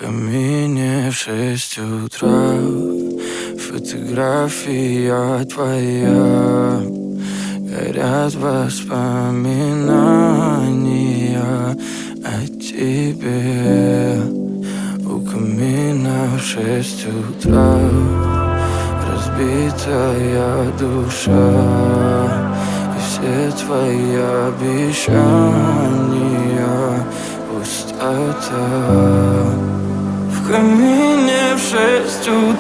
камине в 6 утра фотография твоя. Горят воспоминания о тебе. У камина в 6 утра разбитая душа, и все твои обещания пустота. В камине в 6 утра